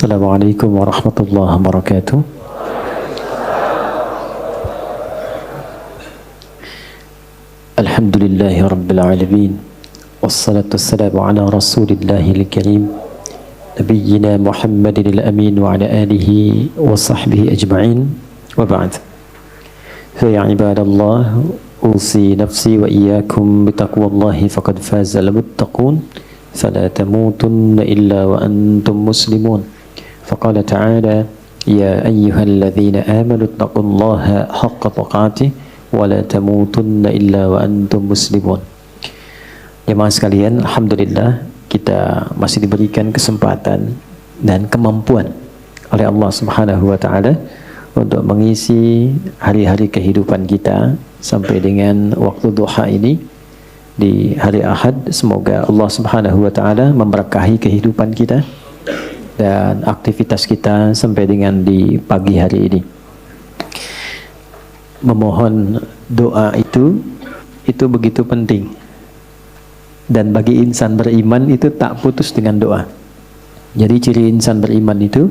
Assalamualaikum warahmatullahi wabarakatuh. Alhamdulillahi rabbil alamin. Wassalatu wassalamu ala rasulillahil karim nabiyyina Muhammadin al-amin wa ala alihi wa sahbihi ajma'in wa ba'd. Ya ibadallah, usi nafsi wa iyyakum bitaqwallahi faqad fazal muttaqun fala tamutunna illa wa antum muslimun. فقال تعالى يا أيها الذين آمنوا اتقوا الله حق تقاته ولا تموتن إلا وأنتم مسلمون. Jemaah sekalian, alhamdulillah kita masih diberikan kesempatan dan kemampuan oleh Allah Subhanahu wa taala untuk mengisi hari-hari kehidupan kita sampai dengan waktu duha ini di hari Ahad. Semoga Allah Subhanahu wa taala memberkahi kehidupan kita dan aktivitas kita sampai dengan di pagi hari ini. Memohon doa itu begitu penting, dan bagi insan beriman itu tak putus dengan doa. Jadi ciri insan beriman itu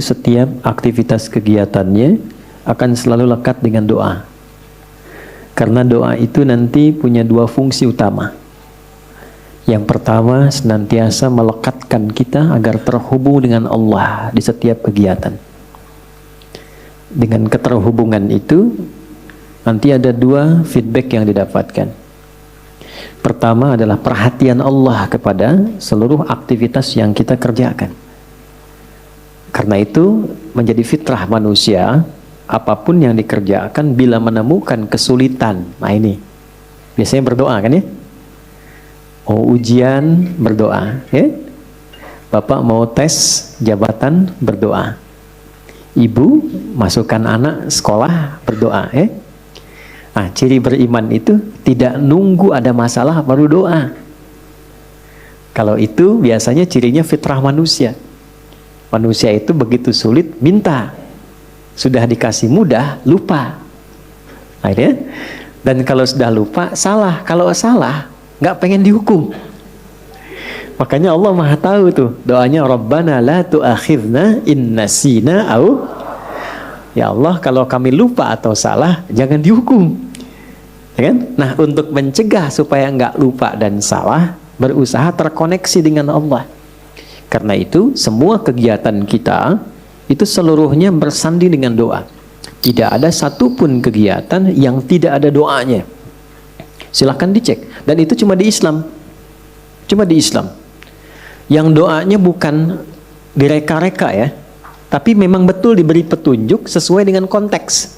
setiap aktivitas kegiatannya akan selalu lekat dengan doa, karena doa itu nanti punya dua fungsi utama. Yang pertama, senantiasa melekatkan kita agar terhubung dengan Allah di setiap kegiatan. Dengan keterhubungan itu, nanti ada dua feedback yang didapatkan. Pertama adalah perhatian Allah kepada seluruh aktivitas yang kita kerjakan. Karena itu, menjadi fitrah manusia, apapun yang dikerjakan bila menemukan kesulitan. Nah ini, biasanya berdoa kan ya? Mau ujian, berdoa ya. Bapak mau tes jabatan, berdoa. Ibu masukkan anak sekolah, berdoa ya. Nah, ciri beriman itu tidak nunggu ada masalah baru doa. Kalau itu biasanya cirinya fitrah manusia. Manusia itu begitu sulit minta, sudah dikasih mudah lupa. Nah, ya. Dan kalau sudah lupa salah. Kalau salah nggak pengen dihukum. Makanya Allah Maha tahu tuh doanya, Rabbana la tu'akhidna in nasina au, ya Allah kalau kami lupa atau salah jangan dihukum, ya kan? Nah, untuk mencegah supaya nggak lupa dan salah, berusaha terkoneksi dengan Allah. Karena itu semua kegiatan kita itu seluruhnya bersanding dengan doa. Tidak ada satupun kegiatan yang tidak ada doanya. Silahkan dicek, dan itu cuma di Islam, yang doanya bukan direka-reka ya, tapi memang betul diberi petunjuk sesuai dengan konteks.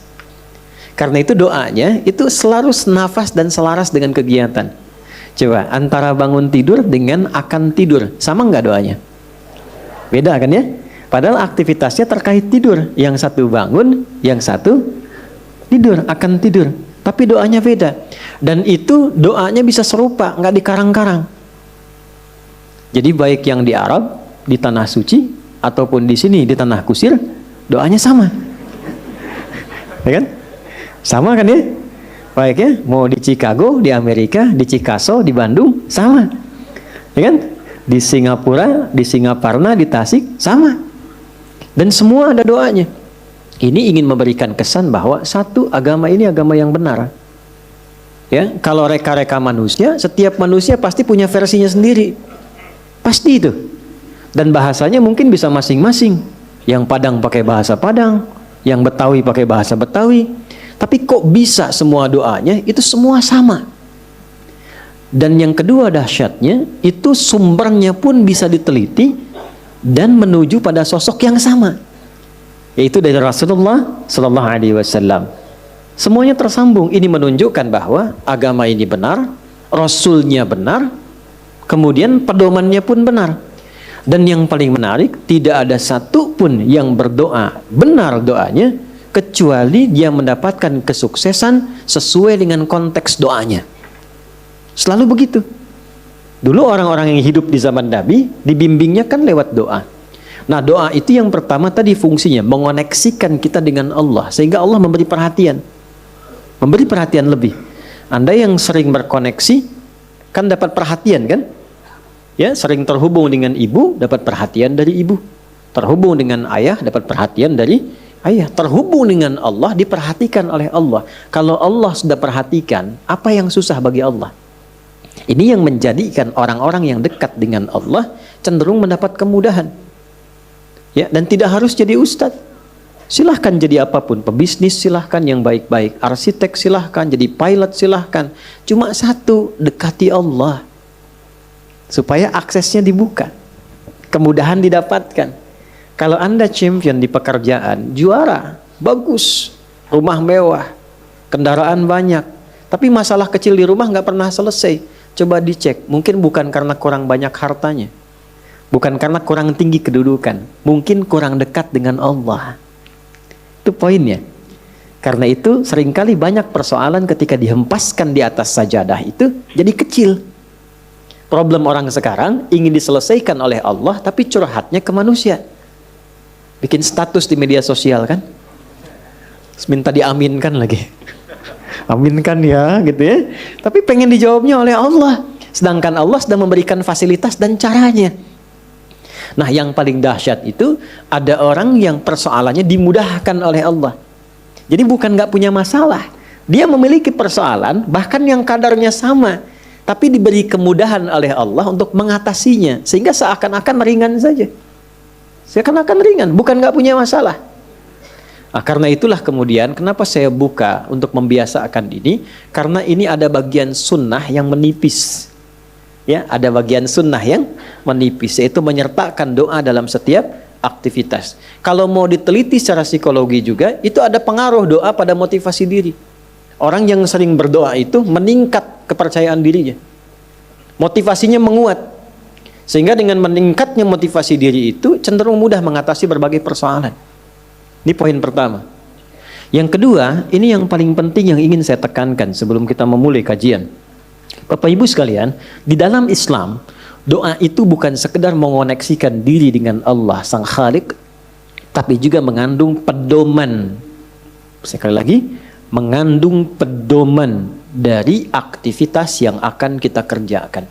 Karena itu doanya itu selalu senafas dan selaras dengan kegiatan. Coba antara bangun tidur dengan akan tidur, sama nggak doanya? Beda kan ya? Padahal aktivitasnya terkait tidur, yang satu bangun, yang satu tidur, akan tidur. Tapi doanya beda. Dan itu doanya bisa serupa, nggak dikarang-karang. Jadi baik yang di Arab, di tanah suci, ataupun di sini, di tanah kusir, doanya sama. Ya kan? Sama kan ya? Baik ya, mau di Chicago, di Amerika, di Chicago, di Bandung, sama. Ya kan? Di Singapura, di Singaparna, di Tasik, sama. Dan semua ada doanya. Ini ingin memberikan kesan bahwa satu, agama ini agama yang benar. Ya, kalau reka-reka manusia, setiap manusia pasti punya versinya sendiri. Pasti itu. Dan bahasanya mungkin bisa masing-masing. Yang Padang pakai bahasa Padang, yang Betawi pakai bahasa Betawi. Tapi kok bisa semua doanya itu semua sama. Dan yang kedua dahsyatnya, itu sumbernya pun bisa diteliti dan menuju pada sosok yang sama, yaitu dari Rasulullah Sallallahu Alaihi Wasallam. Semuanya tersambung. Ini menunjukkan bahwa agama ini benar, Rasulnya benar, kemudian pedomannya pun benar. Dan yang paling menarik, tidak ada satupun yang berdoa benar doanya kecuali dia mendapatkan kesuksesan sesuai dengan konteks doanya. Selalu begitu. Dulu orang-orang yang hidup di zaman Nabi dibimbingnya kan lewat doa. Nah, doa itu yang pertama tadi fungsinya mengoneksikan kita dengan Allah, sehingga Allah memberi perhatian lebih. Anda yang sering berkoneksi kan dapat perhatian kan? Ya, sering terhubung dengan ibu, dapat perhatian dari ibu. Terhubung dengan ayah, dapat perhatian dari ayah. Terhubung dengan Allah, diperhatikan oleh Allah. Kalau Allah sudah perhatikan, apa yang susah bagi Allah? Ini yang menjadikan orang-orang yang dekat dengan Allah cenderung mendapat kemudahan. Ya, dan tidak harus jadi ustadz. Silahkan jadi apapun, pebisnis silahkan yang baik-baik, arsitek silahkan, jadi pilot silahkan. Cuma satu, dekati Allah. Supaya aksesnya dibuka, kemudahan didapatkan. Kalau Anda champion di pekerjaan, juara, bagus, rumah mewah, kendaraan banyak, tapi masalah kecil di rumah nggak pernah selesai. Coba dicek, mungkin bukan karena kurang banyak hartanya, bukan karena kurang tinggi kedudukan, mungkin kurang dekat dengan Allah. Itu poinnya. Karena itu seringkali banyak persoalan ketika dihempaskan di atas sajadah itu jadi kecil. Problem orang sekarang ingin diselesaikan oleh Allah, tapi curhatnya ke manusia. Bikin status di media sosial kan, minta diaminkan lagi. Aminkan ya gitu ya. Tapi pengen dijawabnya oleh Allah. Sedangkan Allah sedang memberikan fasilitas dan caranya. Nah yang paling dahsyat itu ada orang yang persoalannya dimudahkan oleh Allah. Jadi bukan gak punya masalah, dia memiliki persoalan bahkan yang kadarnya sama, tapi diberi kemudahan oleh Allah untuk mengatasinya, sehingga seakan-akan ringan saja. Seakan-akan ringan, bukan gak punya masalah. Nah, karena itulah kemudian kenapa saya buka untuk membiasakan ini, karena ini ada bagian sunnah yang menipis. Ya, ada bagian sunnah yang menipis, yaitu menyertakan doa dalam setiap aktivitas. Kalau mau diteliti secara psikologi juga, itu ada pengaruh doa pada motivasi diri. Orang yang sering berdoa itu meningkat kepercayaan dirinya, motivasinya menguat. Sehingga dengan meningkatnya motivasi diri itu cenderung mudah mengatasi berbagai persoalan. Ini poin pertama. Yang kedua, ini yang paling penting yang ingin saya tekankan sebelum kita memulai kajian. Bapak Ibu sekalian, di dalam Islam, doa itu bukan sekedar mengoneksikan diri dengan Allah Sang Khalik, tapi juga mengandung pedoman. Sekali lagi, mengandung pedoman dari aktivitas yang akan kita kerjakan.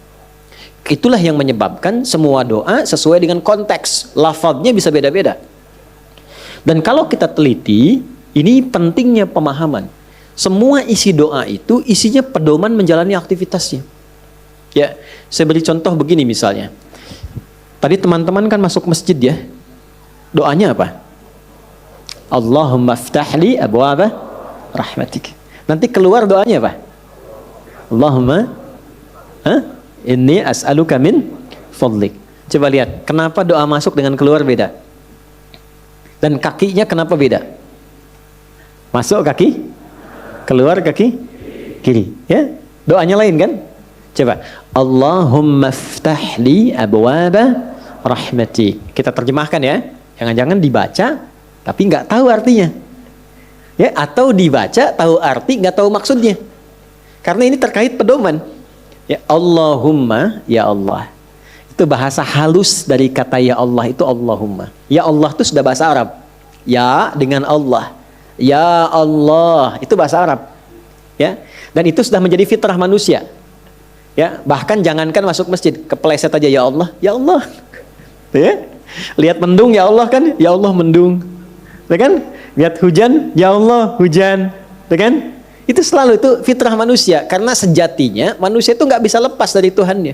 Itulah yang menyebabkan semua doa sesuai dengan konteks, lafadznya bisa beda-beda. Dan kalau kita teliti, ini pentingnya pemahaman. Semua isi doa itu isinya pedoman menjalani aktivitasnya. Ya, saya beri contoh begini misalnya. Tadi teman-teman kan masuk masjid ya. Doanya apa? Allahumma ftahli abwaaba rahmatik. Nanti keluar doanya apa? Allahumma inni as'aluka min fadlik. Coba lihat, kenapa doa masuk dengan keluar beda? Dan kakinya kenapa beda? Masuk kaki, keluar kaki kiri. Ya, doanya lain kan? Coba, Allahumma ftahli abwaaba rahmatik. Kita terjemahkan ya. Jangan-jangan dibaca tapi nggak tahu artinya. Ya, atau dibaca tahu arti nggak tahu maksudnya. Karena ini terkait pedoman. Ya, Allahumma, ya Allah. Itu bahasa halus dari kata ya Allah itu Allahumma. Ya Allah itu sudah bahasa Arab. Ya dengan Allah. Ya Allah itu bahasa Arab. Ya. Dan itu sudah menjadi fitrah manusia. Ya, bahkan jangankan masuk masjid, kepleset aja ya Allah, ya Allah. Ya. Lihat mendung ya Allah kan, ya Allah mendung. Ya kan? Lihat hujan, ya Allah hujan. Ya kan? Itu selalu itu fitrah manusia, karena sejatinya manusia itu nggak bisa lepas dari Tuhannya.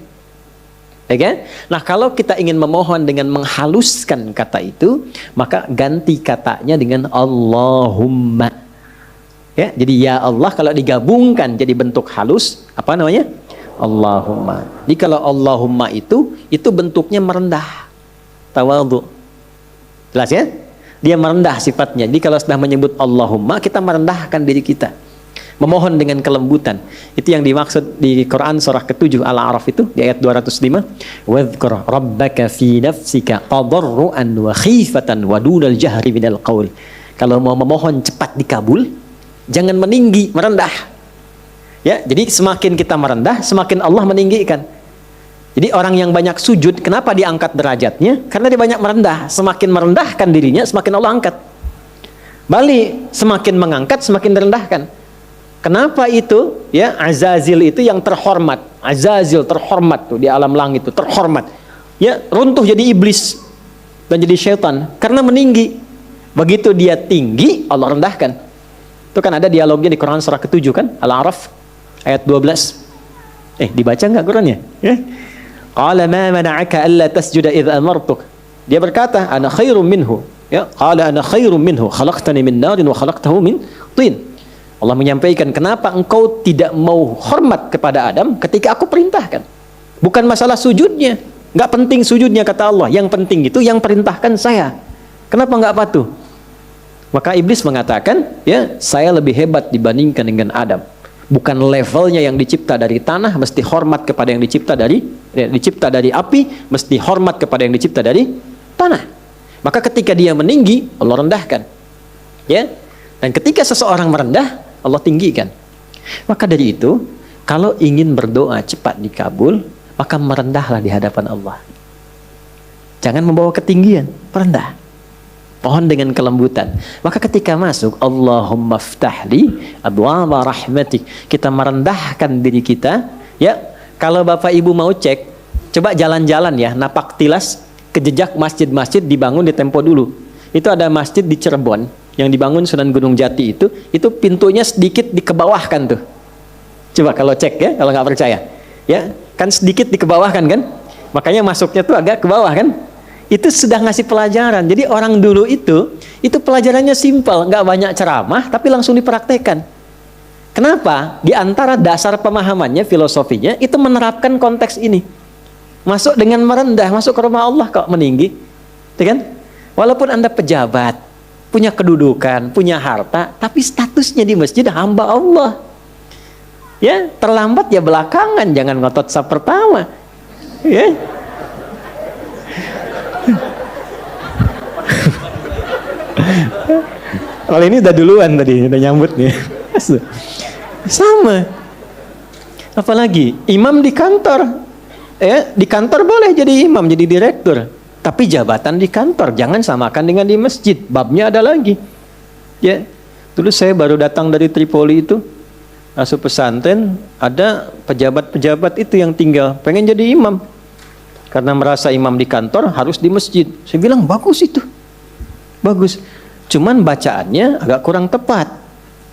Ya kan? Nah, kalau kita ingin memohon dengan menghaluskan kata itu, maka ganti katanya dengan Allahumma. Ya, jadi ya Allah kalau digabungkan jadi bentuk halus, apa namanya? Allahumma. Jadi kalau Allahumma itu bentuknya merendah, tawadhu. Jelas ya? Dia merendah sifatnya. Jadi kalau sudah menyebut Allahumma, kita merendahkan diri kita, memohon dengan kelembutan. Itu yang dimaksud di Quran surah ke-7 Al-A'raf itu di ayat 205. Wadhkur rabbaka fi nafsika tadarruan wa khifatan wa dunal jahri minal qaul. Kalau mau memohon cepat dikabul, jangan meninggi, merendah. Ya, jadi semakin kita merendah, semakin Allah meninggikan. Jadi orang yang banyak sujud, kenapa diangkat derajatnya? Karena dia banyak merendah. Semakin merendahkan dirinya, semakin Allah angkat. Balik, semakin mengangkat, semakin direndahkan. Kenapa itu? Ya, Azazil itu yang terhormat. Azazil terhormat tuh di alam langit itu terhormat. Ya, runtuh jadi iblis. dan jadi syaitan karena meninggi. Begitu dia tinggi, Allah rendahkan. Itu kan ada dialognya di Quran surah ke-7 kan, Al-A'raf ayat 12. Dibaca nggak Qurannya? Ya. Qala ma mana'aka alla tasjuda idh amartuk. Dia berkata, ana khairum minhu. Ya, qala ana khairum minhu, khalaqtani min narin wa khalaqtahu min tin. Allah menyampaikan, kenapa engkau tidak mau hormat kepada Adam ketika aku perintahkan? Bukan masalah sujudnya. Nggak penting sujudnya kata Allah. Yang penting itu yang perintahkan saya. Kenapa nggak patuh? Maka iblis mengatakan, ya, saya lebih hebat dibandingkan dengan Adam. Bukan levelnya yang dicipta dari tanah mesti hormat kepada yang dicipta dari api, mesti hormat kepada yang dicipta dari tanah. Maka ketika dia meninggi, Allah rendahkan. Ya. Dan ketika seseorang merendah, Allah tinggikan. Maka dari itu, kalau ingin berdoa cepat dikabul, maka merendahlah di hadapan Allah. Jangan membawa ketinggian, merendah. Pohon dengan kelembutan. Maka ketika masuk, Allahumma ftahli abwaaba rahmatik, kita merendahkan diri kita. Ya, kalau Bapak Ibu mau cek, coba jalan-jalan ya, napak tilas ke jejak masjid-masjid dibangun di tempo dulu. Itu ada masjid di Cirebon yang dibangun Sunan Gunung Jati itu pintunya sedikit dikebawahkan tuh. Coba kalau cek ya, kalau nggak percaya. Ya, kan sedikit dikebawahkan kan? Makanya masuknya tuh agak ke bawah kan? Itu sudah ngasih pelajaran. Jadi orang dulu itu pelajarannya simpel, nggak banyak ceramah, tapi langsung dipraktekkan. Kenapa? Di antara dasar pemahamannya, filosofinya, itu menerapkan konteks ini. Masuk dengan merendah, masuk ke rumah Allah kok meninggi. Ya kan? Walaupun Anda pejabat, punya kedudukan, punya harta, tapi statusnya di masjid hamba Allah. Ya, terlambat ya belakangan, jangan ngotot saf pertama. Ya. Kalau ini udah duluan tadi, udah nyambut nih. Sama. Apalagi imam di kantor. Di kantor boleh jadi imam, jadi direktur. Tapi jabatan di kantor jangan samakan dengan di masjid. Babnya ada lagi. Ya. Dulu saya baru datang dari Tripoli itu, masuk pesantren, ada pejabat-pejabat itu yang tinggal pengen jadi imam. Karena merasa imam di kantor harus di masjid. Saya bilang bagus itu. Bagus. Cuman bacaannya agak kurang tepat.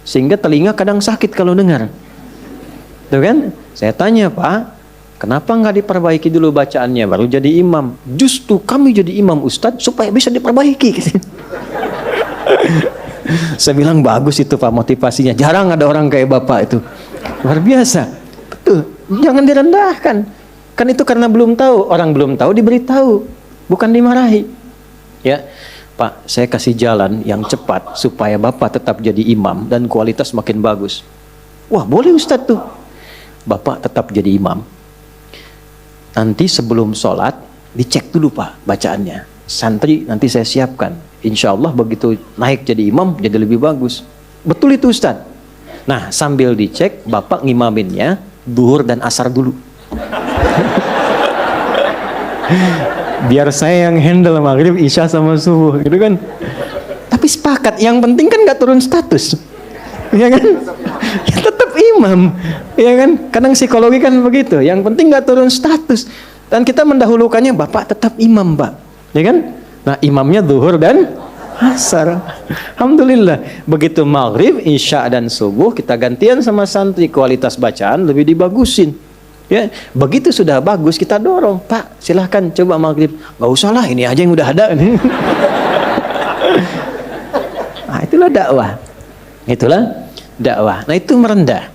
Sehingga telinga kadang sakit kalau dengar. Tuh kan? Saya tanya, Pak, kenapa nggak diperbaiki dulu bacaannya baru jadi imam? Justru kami jadi imam Ustadz supaya bisa diperbaiki. Saya bilang bagus itu Pak motivasinya. Jarang ada orang kayak Bapak itu. Luar biasa. Betul. Jangan direndahkan. Kan itu karena belum tahu. Orang belum tahu diberitahu, bukan dimarahi. Ya, Pak, saya kasih jalan yang cepat supaya Bapak tetap jadi imam dan kualitas makin bagus. Wah, boleh Ustadz tuh. Bapak tetap jadi imam. Nanti sebelum sholat dicek dulu Pak bacaannya. Santri nanti saya siapkan. Insya Allah begitu naik jadi imam jadi lebih bagus. Betul itu Ustadz. Nah, sambil dicek Bapak ngimaminnya duhur dan asar dulu. Biar saya yang handle maghrib, isya sama subuh gitu kan. Tapi sepakat, yang penting kan gak turun status, ya kan? Ya, tetap imam, ya kan? Kadang psikologi kan begitu, yang penting gak turun status. Dan kita mendahulukannya, Bapak tetap imam Pak, ya kan? Nah, imamnya zuhur dan asar. Alhamdulillah, begitu maghrib, isya dan subuh kita gantian sama santri, kualitas bacaan lebih dibagusin. Ya, begitu sudah bagus kita dorong, Pak silahkan coba maghrib. Gak usah lah, ini aja yang udah ada. Nah, itulah dakwah. Itulah dakwah. Nah, itu merendah.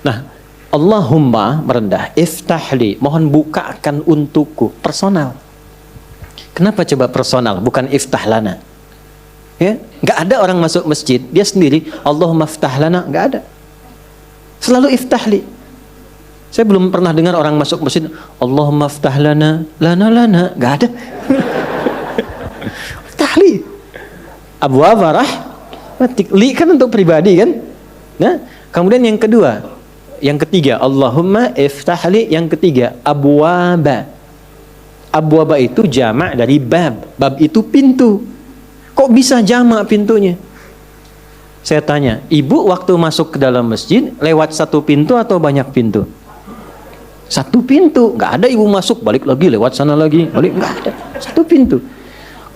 Nah, Allahumma merendah, iftahli, mohon bukakan untukku, personal. Kenapa coba personal, bukan iftahlana? Ya, nggak ada orang masuk masjid dia sendiri Allahumma iftahlana, nggak ada. Selalu iftahli. Saya belum pernah dengar orang masuk masjid Allahumma iftahlana, lana, nggak ada. Iftahli. Abwaaba rahmatik, li kan untuk pribadi kan. Nah, kemudian yang kedua, yang ketiga, Allahumma iftahli, yang ketiga, abwaaba. Abwaaba itu jamak dari bab. Bab itu pintu. Kok bisa jamak pintunya? Saya tanya, ibu waktu masuk ke dalam masjid lewat satu pintu atau banyak pintu? Satu pintu. Nggak ada ibu masuk balik lagi lewat sana lagi, balik, nggak ada. Satu pintu.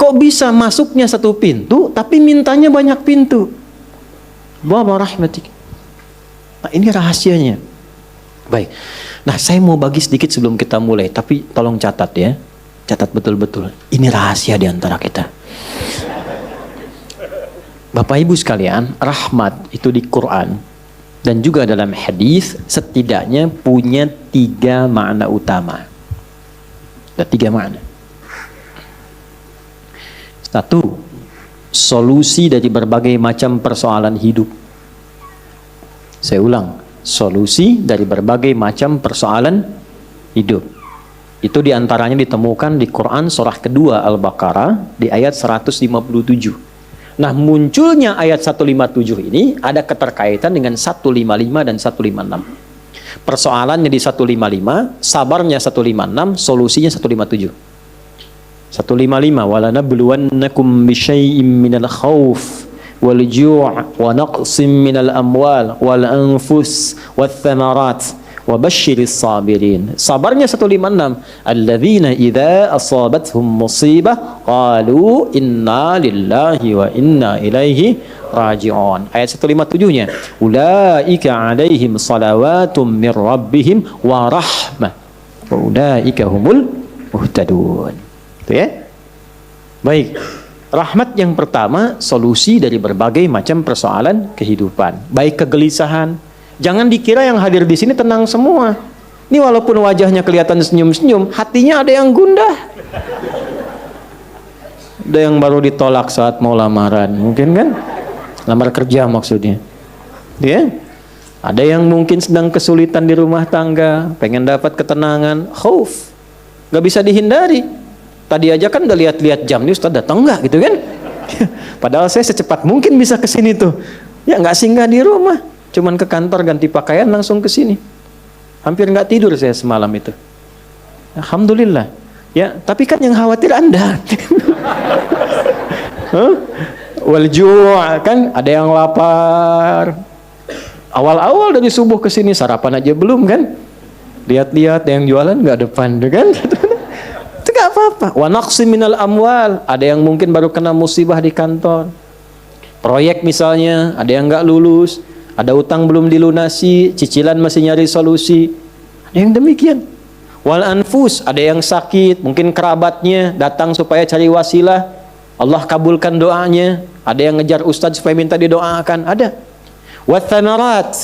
Kok bisa masuknya satu pintu, tapi mintanya banyak pintu? Wa rahmatik. Nah, ini rahasianya. Baik. Nah, saya mau bagi sedikit sebelum kita mulai, tapi tolong catat ya. Catat betul-betul. Ini rahasia di antara kita. Bapak Ibu sekalian, rahmat itu di Quran dan juga dalam hadis setidaknya punya 3 makna utama. Ada 3 makna. 1. Solusi dari berbagai macam persoalan hidup. Saya ulang, solusi dari berbagai macam persoalan hidup. Itu diantaranya ditemukan di Quran surah kedua Al-Baqarah di ayat 157. Nah, munculnya ayat 157 ini ada keterkaitan dengan 155 dan 156. Persoalannya di 155, sabarnya 156, solusinya 157. 155, walanabluwannakum bisyai'im minal khauf wal ju' wa naqsim minal amwal wal anfus wath thamarat wa basyiris sabirin. Sabarnya 156, alladzina idza asabathum musibah qalu inna lillahi wa inna ilaihi raji'un. Ayat 157-nya, ulaika alaihim salawatum mir rabbihim wa rahmah wa ulaika humul muhtadun. Itu ya. Baik. Rahmat yang pertama, solusi dari berbagai macam persoalan kehidupan. Baik kegelisahan. Jangan dikira yang hadir di sini tenang semua. Ini walaupun wajahnya kelihatan senyum-senyum, hatinya ada yang gundah. Ada yang baru ditolak saat mau lamaran, mungkin kan? Lamar kerja maksudnya. Ya? Ada yang mungkin sedang kesulitan di rumah tangga, pengen dapat ketenangan, khauf. Gak bisa dihindari. Tadi aja kan udah lihat-lihat jam nih, Ustaz datang nggak gitu kan? Padahal saya secepat mungkin bisa ke sini tuh. Ya nggak singgah di rumah, cuman ke kantor ganti pakaian langsung ke sini. Hampir nggak tidur saya semalam itu. Alhamdulillah. Ya, tapi kan yang khawatir Anda. Wal ju' kan ada yang lapar. Awal-awal dari subuh ke sini sarapan aja belum kan? Lihat-lihat yang jualan nggak depan kan? Gak apa-apa. Wa naqsim minal amwal, ada yang mungkin baru kena musibah di kantor. Proyek misalnya, ada yang gak lulus, ada utang belum dilunasi, cicilan masih nyari solusi. Ada yang demikian. Wal anfus, ada yang sakit, mungkin kerabatnya datang supaya cari wasilah, Allah kabulkan doanya. Ada yang ngejar ustadz supaya minta didoakan, ada. Wat thamarat,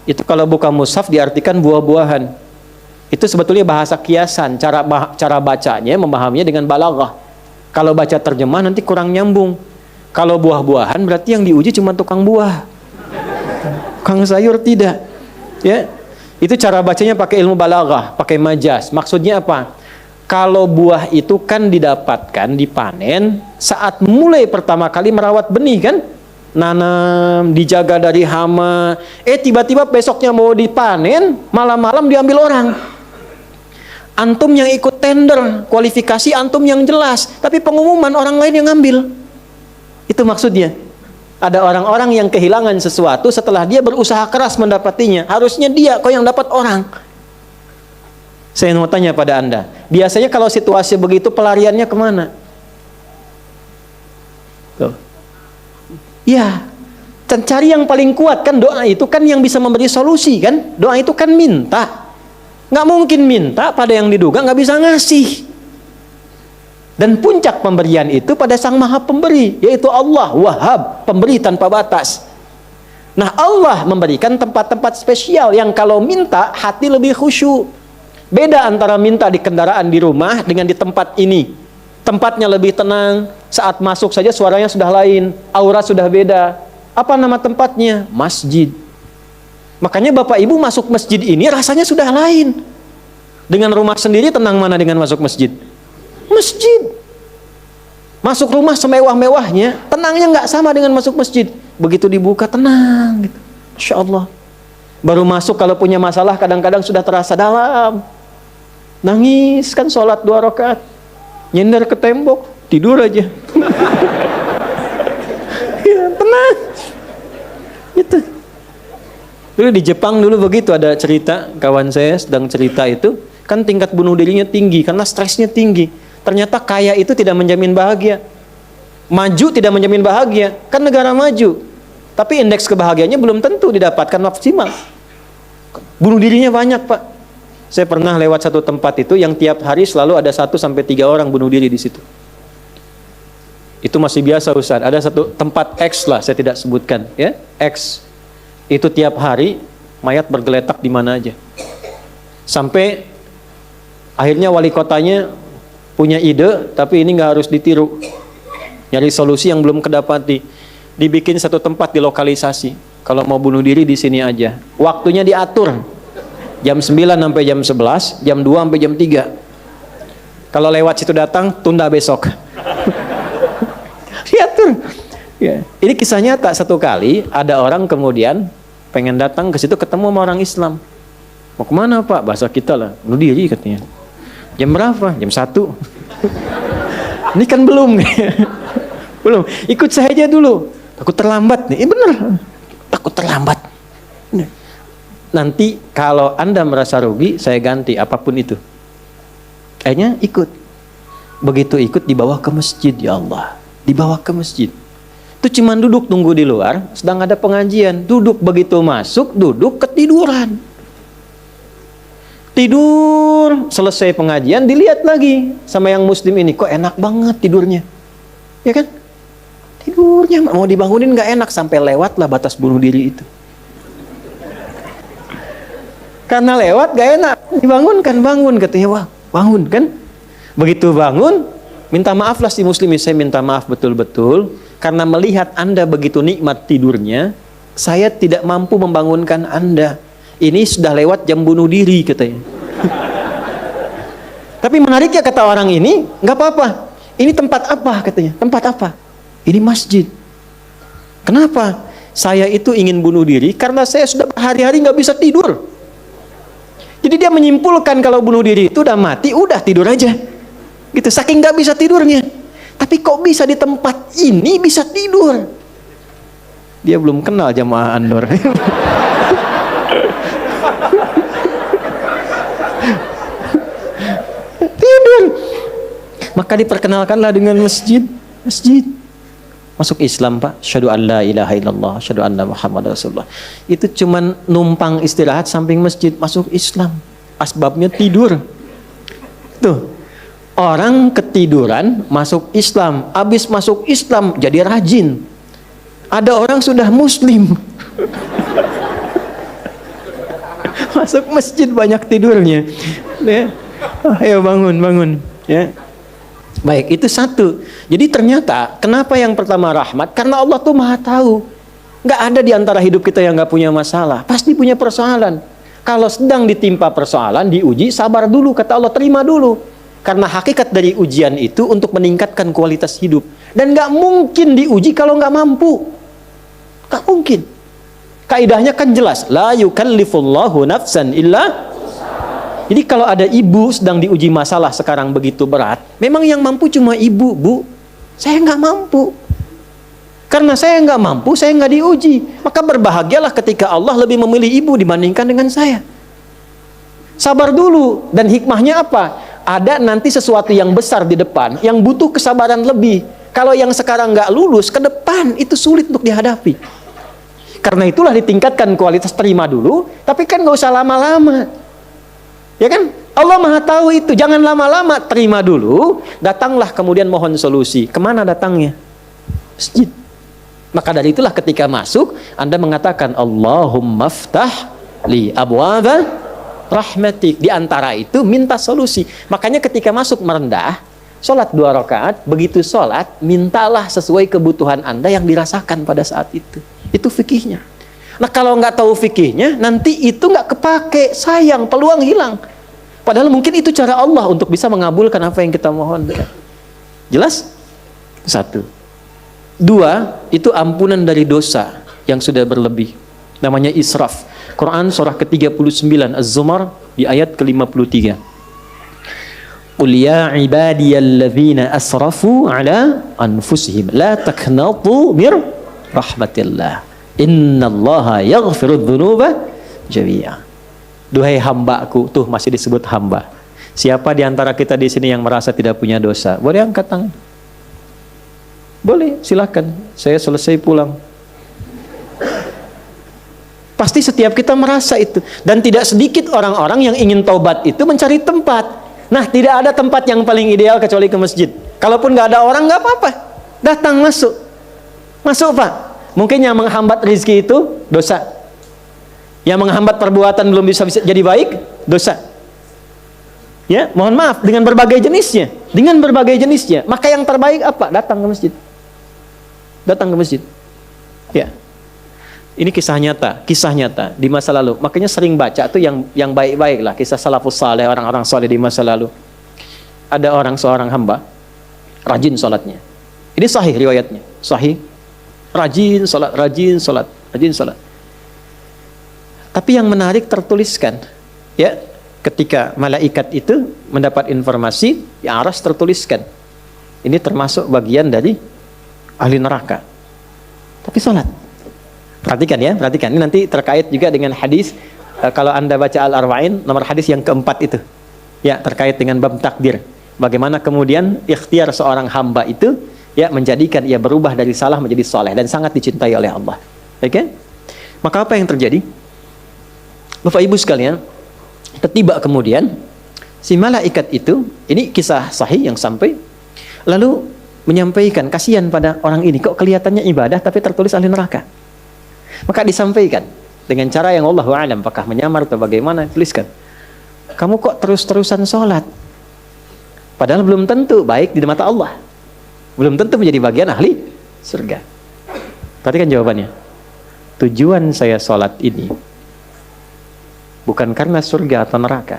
itu kalau buka mushaf diartikan buah-buahan. Itu sebetulnya bahasa kiasan, cara bacanya, memahaminya dengan balaghah. Kalau baca terjemah nanti kurang nyambung. Kalau buah-buahan berarti yang diuji cuma tukang buah. Tukang sayur tidak. Ya. Itu cara bacanya pakai ilmu balaghah, pakai majaz. Maksudnya apa? Kalau buah itu kan didapatkan, dipanen saat mulai pertama kali merawat benih kan? Nanam, dijaga dari hama. Tiba-tiba besoknya mau dipanen, malam-malam diambil orang. Antum yang ikut tender, kualifikasi antum yang jelas, tapi pengumuman orang lain yang ngambil. Itu maksudnya. Ada orang-orang yang kehilangan sesuatu setelah dia berusaha keras mendapatinya. Harusnya dia kok yang dapat orang. Saya mau tanya pada Anda, biasanya kalau situasi begitu pelariannya kemana? Tuh. Ya, cari yang paling kuat kan. Doa itu kan yang bisa memberi solusi kan. Doa itu kan minta. Nggak mungkin minta pada yang diduga nggak bisa ngasih. Dan puncak pemberian itu pada Sang Maha Pemberi, yaitu Allah Wahhab, pemberi tanpa batas. Nah, Allah memberikan tempat-tempat spesial yang kalau minta hati lebih khusyuk. Beda antara minta di kendaraan di rumah dengan di tempat ini. Tempatnya lebih tenang, saat masuk saja suaranya sudah lain, aura sudah beda. Apa nama tempatnya? Masjid. Makanya Bapak Ibu masuk masjid ini rasanya sudah lain. Dengan rumah sendiri tenang mana dengan masuk masjid? Masjid. Masuk rumah semewah-mewahnya, tenangnya nggak sama dengan masuk masjid. Begitu dibuka tenang gitu. Masya Allah. Baru masuk kalau punya masalah kadang-kadang sudah terasa dalam. Nangis kan sholat 2 rakaat. Nyender ke tembok, tidur aja. Ya, tenang. Gitu. Dulu di Jepang dulu begitu, ada cerita kawan saya sedang cerita itu, kan tingkat bunuh dirinya tinggi karena stresnya tinggi. Ternyata kaya itu tidak menjamin bahagia. Maju tidak menjamin bahagia, kan negara maju. Tapi indeks kebahagiaannya belum tentu didapatkan maksimal. Bunuh dirinya banyak, Pak. Saya pernah lewat satu tempat itu yang tiap hari selalu ada 1 sampai 3 orang bunuh diri di situ. Itu masih biasa, Ustaz. Ada satu tempat X lah, saya tidak sebutkan, ya. X. Itu tiap hari mayat bergeletak di mana aja. Sampai akhirnya wali kotanya punya ide, tapi ini nggak harus ditiru. Nyari solusi yang belum kedapati. Dibikin satu tempat di lokalisasi. Kalau mau bunuh diri di sini aja. Waktunya diatur. Jam 9 sampai jam 11, jam 2 sampai jam 3. Kalau lewat situ datang, tunda besok. Diatur. Ya. Ini kisah nyata. Satu kali ada orang kemudian pengen datang ke situ ketemu sama orang Islam. Mau kemana, Pak? Bahasa kita lah. Bunuh diri katanya. Jam berapa? Jam 1. Ini kan belum. Belum. Ikut saya aja dulu. Takut terlambat nih. Bener. Takut terlambat. Nanti kalau Anda merasa rugi, saya ganti apapun itu. Akhirnya ikut. Begitu ikut dibawa ke masjid, ya Allah. Dibawa ke masjid. Itu cuman duduk tunggu di luar, sedang ada pengajian. Duduk, begitu masuk, duduk ketiduran. Tidur, selesai pengajian, dilihat lagi sama yang muslim ini. Kok enak banget tidurnya. Ya kan? Tidurnya mau dibangunin gak enak, sampai lewat lah batas bunuh diri itu. Karena lewat gak enak, dibangunkan, bangun katanya. Wah, bangun kan? Begitu bangun, minta maaf lah si muslim, saya minta maaf betul-betul karena melihat Anda begitu nikmat tidurnya, saya tidak mampu membangunkan Anda. Ini sudah lewat jam bunuh diri katanya. Tapi menariknya kata orang ini, nggak apa-apa. Ini tempat apa katanya? Tempat apa? Ini masjid. Kenapa? Saya itu ingin bunuh diri karena saya sudah berhari-hari nggak bisa tidur. Jadi dia menyimpulkan kalau bunuh diri itu udah mati, udah tidur aja. Gitu, saking nggak bisa tidurnya. Tapi kok bisa di tempat ini bisa tidur? Dia belum kenal jamaah Andor. Tidur. Maka diperkenalkanlah dengan masjid. Masjid. Masuk Islam, Pak. Syahadu an la ilaha illallah, syahadu anna Muhammad Rasulullah. Itu cuman numpang istirahat samping masjid, masuk Islam. Asbabnya tidur. Tuh. Orang ketiduran masuk Islam. Habis masuk Islam jadi rajin. Ada orang sudah muslim. Masuk masjid banyak tidurnya. Ya. Ayo bangun, bangun. Ya. Baik, itu satu. Jadi ternyata kenapa yang pertama rahmat? Karena Allah tuh maha tahu. Nggak ada di antara hidup kita yang nggak punya masalah. Pasti punya persoalan. Kalau sedang ditimpa persoalan, diuji, sabar dulu. Kata Allah, terima dulu. Karena hakikat dari ujian itu untuk meningkatkan kualitas hidup. Dan nggak mungkin diuji kalau nggak mampu. Nggak mungkin. Kaidahnya kan jelas. La yukallifullahu nafsan illa. Jadi kalau ada ibu sedang diuji masalah sekarang begitu berat, memang yang mampu cuma ibu, Bu. Saya nggak mampu. Karena saya nggak mampu, saya nggak diuji. Maka berbahagialah ketika Allah lebih memilih ibu dibandingkan dengan saya. Sabar dulu. Dan hikmahnya apa? Ada nanti sesuatu yang besar di depan, yang butuh kesabaran lebih. Kalau yang sekarang nggak lulus, ke depan itu sulit untuk dihadapi. Karena itulah ditingkatkan kualitas, terima dulu, tapi kan nggak usah lama-lama. Ya kan? Allah maha tahu itu. Jangan lama-lama, terima dulu. Datanglah kemudian mohon solusi. Kemana datangnya? Masjid. Maka dari itulah ketika masuk, Anda mengatakan Allahumma ftah li abwaba rahmatik. Di antara itu minta solusi. Makanya ketika masuk merendah, sholat 2 rakaat, begitu sholat, mintalah sesuai kebutuhan Anda yang dirasakan pada saat itu. Itu fikihnya. Nah kalau nggak tahu fikihnya, nanti itu nggak kepake, sayang, peluang hilang. Padahal mungkin itu cara Allah untuk bisa mengabulkan apa yang kita mohon. Jelas? 1. 2, itu ampunan dari dosa yang sudah berlebih. Namanya israf. Quran surah ke-39 Az-Zumar di ayat ke-53. Qul ya ibadiyalladzina asrafu ala anfusihim la taqnatu mir rahmatillah. Innallaha yaghfirudz dzunuba jami'a. Duhai hambaku, tuh masih disebut hamba. Siapa di antara kita di sini yang merasa tidak punya dosa? Boleh angkat tangan. Boleh, silakan. Saya selesai pulang. Pasti setiap kita merasa itu. Dan tidak sedikit orang-orang yang ingin taubat itu mencari tempat. Nah, tidak ada tempat yang paling ideal kecuali ke masjid. Kalaupun nggak ada orang, nggak apa-apa. Datang, masuk. Masuk, Pak. Mungkin yang menghambat rezeki itu dosa. Yang menghambat perbuatan belum bisa jadi baik, dosa. Ya, mohon maaf, dengan berbagai jenisnya. Dengan berbagai jenisnya. Maka yang terbaik apa? Datang ke masjid. Datang ke masjid. Ya. Ini kisah nyata di masa lalu. Makanya sering baca tuh yang baik-baik lah, kisah salafus saleh, orang-orang saleh di masa lalu. Ada seorang hamba rajin salatnya. Ini sahih riwayatnya, sahih. Rajin salat. Tapi yang menarik tertuliskan, ya, ketika malaikat itu mendapat informasi, ya aras tertuliskan. Ini termasuk bagian dari ahli neraka. Tapi salat. Perhatikan ya, perhatikan. Ini nanti terkait juga dengan hadis, kalau Anda baca Al-Arba'in, nomor hadis yang keempat itu. Ya, terkait dengan bab takdir. Bagaimana kemudian ikhtiar seorang hamba itu, ya, menjadikan ia berubah dari salah menjadi soleh dan sangat dicintai oleh Allah. Oke? Maka apa yang terjadi? Bapak Ibu sekalian, tiba kemudian si malaikat itu, ini kisah sahih yang sampai, lalu menyampaikan, kasihan pada orang ini, kok kelihatannya ibadah tapi tertulis ahli neraka. Maka disampaikan dengan cara yang Allahu a'lam, apakah menyamar atau bagaimana, tuliskan, kamu kok terus-terusan sholat, padahal belum tentu baik di mata Allah, belum tentu menjadi bagian ahli surga. Perhatikan jawabannya, tujuan saya sholat ini bukan karena surga atau neraka.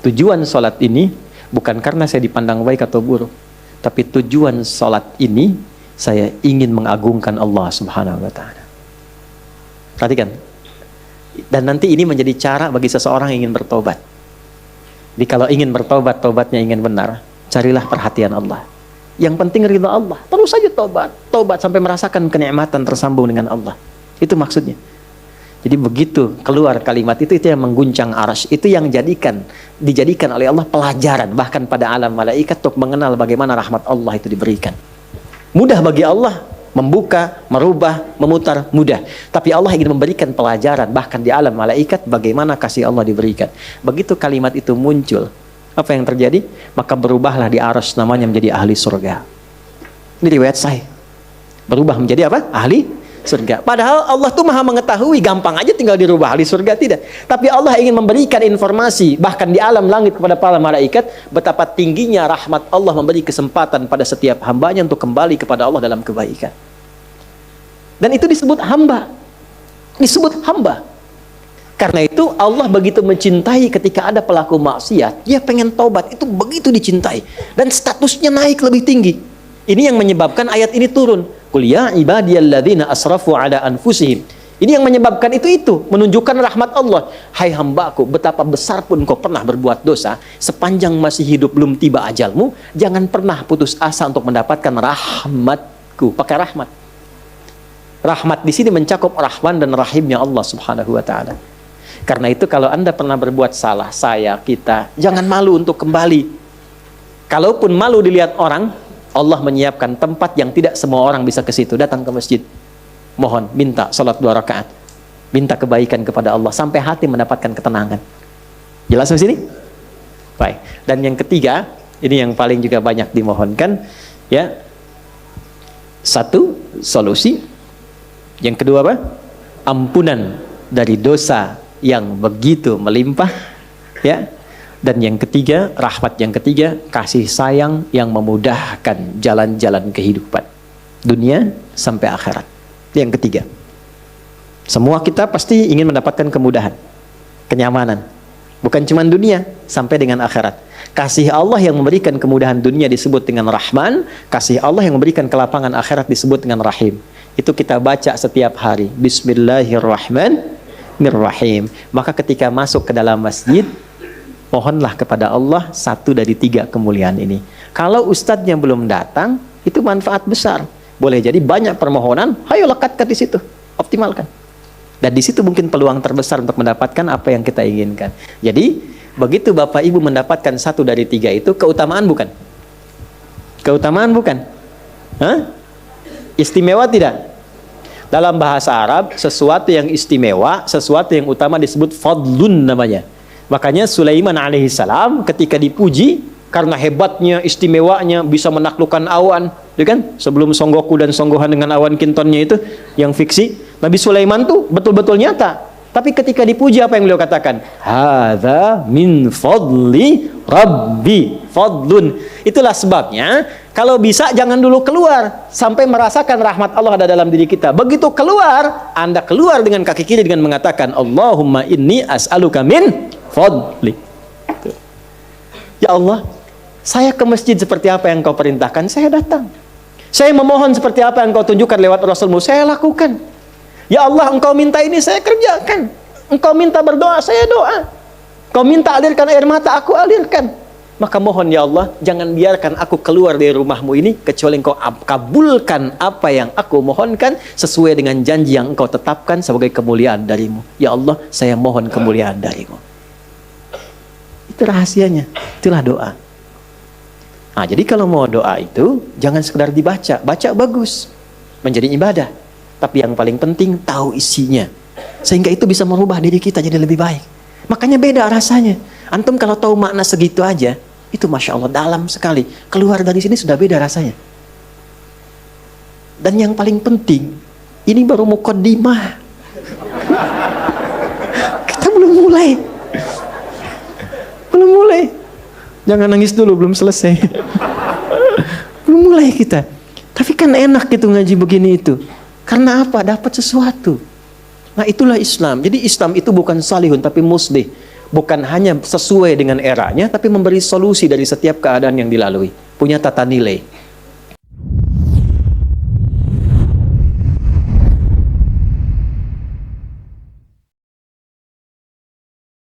Tujuan sholat ini bukan karena saya dipandang baik atau buruk, tapi tujuan sholat ini saya ingin mengagungkan Allah Subhanahu wa ta'ala. Perhatikan. Dan nanti ini menjadi cara bagi seseorang yang ingin bertobat. Jadi kalau ingin bertobat, tobatnya ingin benar, carilah perhatian Allah. Yang penting ridha Allah. Terus saja tobat sampai merasakan kenikmatan tersambung dengan Allah. Itu maksudnya. Jadi begitu keluar kalimat itu yang mengguncang arsy, itu yang dijadikan oleh Allah pelajaran bahkan pada alam malaikat untuk mengenal bagaimana rahmat Allah itu diberikan. Mudah bagi Allah membuka, merubah, memutar, mudah. Tapi Allah ingin memberikan pelajaran bahkan di alam malaikat bagaimana kasih Allah diberikan. Begitu kalimat itu muncul, apa yang terjadi? Maka berubahlah di arsy namanya menjadi ahli surga. Ini riwayat sahih. Berubah menjadi apa? Ahli surga. Padahal Allah tuh maha mengetahui, gampang aja tinggal dirubah ahli surga, tidak. Tapi Allah ingin memberikan informasi bahkan di alam langit kepada para malaikat betapa tingginya rahmat Allah memberi kesempatan pada setiap hambanya untuk kembali kepada Allah dalam kebaikan. Dan itu disebut hamba. Disebut hamba. Karena itu Allah begitu mencintai ketika ada pelaku maksiat, dia pengen taubat, itu begitu dicintai dan statusnya naik lebih tinggi. Ini yang menyebabkan ayat ini turun. Qul ya ibadiyalladzina asrafu ala anfusihim. Ini yang menyebabkan itu menunjukkan rahmat Allah. Hai hambaku, betapa besar pun kau pernah berbuat dosa, sepanjang masih hidup belum tiba ajalmu, jangan pernah putus asa untuk mendapatkan rahmatku. Pakai rahmat. Rahmat di sini mencakup Rahman dan Rahimnya Allah Subhanahu wa taala. Karena itu kalau Anda pernah berbuat salah, kita jangan malu untuk kembali. Kalaupun malu dilihat orang, Allah menyiapkan tempat yang tidak semua orang bisa ke situ. Datang ke masjid, mohon, minta salat 2 rakaat, minta kebaikan kepada Allah sampai hati mendapatkan ketenangan. Jelas di sini? Baik. Dan yang ketiga, ini yang paling juga banyak dimohonkan, ya. Satu, solusi. Yang kedua apa? Ampunan dari dosa yang begitu melimpah, ya. Dan yang ketiga, rahmat yang ketiga, kasih sayang yang memudahkan jalan-jalan kehidupan dunia sampai akhirat. Yang ketiga, semua kita pasti ingin mendapatkan kemudahan, kenyamanan, bukan cuma dunia, sampai dengan akhirat. Kasih Allah yang memberikan kemudahan dunia disebut dengan Rahman, kasih Allah yang memberikan kelapangan akhirat disebut dengan Rahim. Itu kita baca setiap hari, Bismillahirrahmanirrahim. Maka ketika masuk ke dalam masjid, mohonlah kepada Allah satu dari 3 kemuliaan ini. Kalau ustadznya belum datang, itu manfaat besar. Boleh jadi banyak permohonan, ayo lekatkan di situ, optimalkan. Dan di situ mungkin peluang terbesar untuk mendapatkan apa yang kita inginkan. Jadi, begitu Bapak Ibu mendapatkan 1 dari 3 itu, keutamaan bukan? Keutamaan bukan? Hah? Istimewa tidak? Dalam bahasa Arab, sesuatu yang istimewa, sesuatu yang utama disebut fadlun namanya. Makanya Sulaiman alaihissalam ketika dipuji karena hebatnya, istimewanya, bisa menaklukkan awan, ya kan? Sebelum Songgoku dan Songgohan dengan awan kintonnya itu yang fiksi, Nabi Sulaiman tuh betul-betul nyata. Tapi ketika dipuji apa yang beliau katakan? Hadza min fadli rabbi, fadlun. Itulah sebabnya kalau bisa jangan dulu keluar sampai merasakan rahmat Allah ada dalam diri kita. Begitu keluar, Anda keluar dengan kaki kiri dengan mengatakan Allahumma inni as'aluka min fadli. Ya Allah, saya ke masjid seperti apa yang Kau perintahkan, saya datang. Saya memohon seperti apa yang Kau tunjukkan lewat Rasulmu, saya lakukan. Ya Allah, Engkau minta ini, saya kerjakan. Engkau minta berdoa, saya doa. Kau minta alirkan air mata, aku alirkan. Maka mohon ya Allah, jangan biarkan aku keluar dari rumahmu ini, kecuali Engkau kabulkan apa yang aku mohonkan, sesuai dengan janji yang Engkau tetapkan sebagai kemuliaan darimu. Ya Allah, saya mohon kemuliaan darimu. Itu rahasianya, itulah doa. Nah, jadi kalau mau doa itu, jangan sekedar dibaca. Baca bagus, menjadi ibadah. Tapi yang paling penting tahu isinya, sehingga itu bisa merubah diri kita jadi lebih baik. Makanya beda rasanya. Antum kalau tahu makna segitu aja, itu Masya Allah dalam sekali. Keluar dari sini sudah beda rasanya. Dan yang paling penting, ini baru muqaddimah. Kita belum mulai. Belum mulai. Jangan nangis dulu, belum selesai. Belum mulai kita. Tapi kan enak gitu ngaji begini itu. Karena apa? Dapat sesuatu. Nah, itulah Islam. Jadi Islam itu bukan salihun tapi muslih. Bukan hanya sesuai dengan eranya, tapi memberi solusi dari setiap keadaan yang dilalui. Punya tata nilai.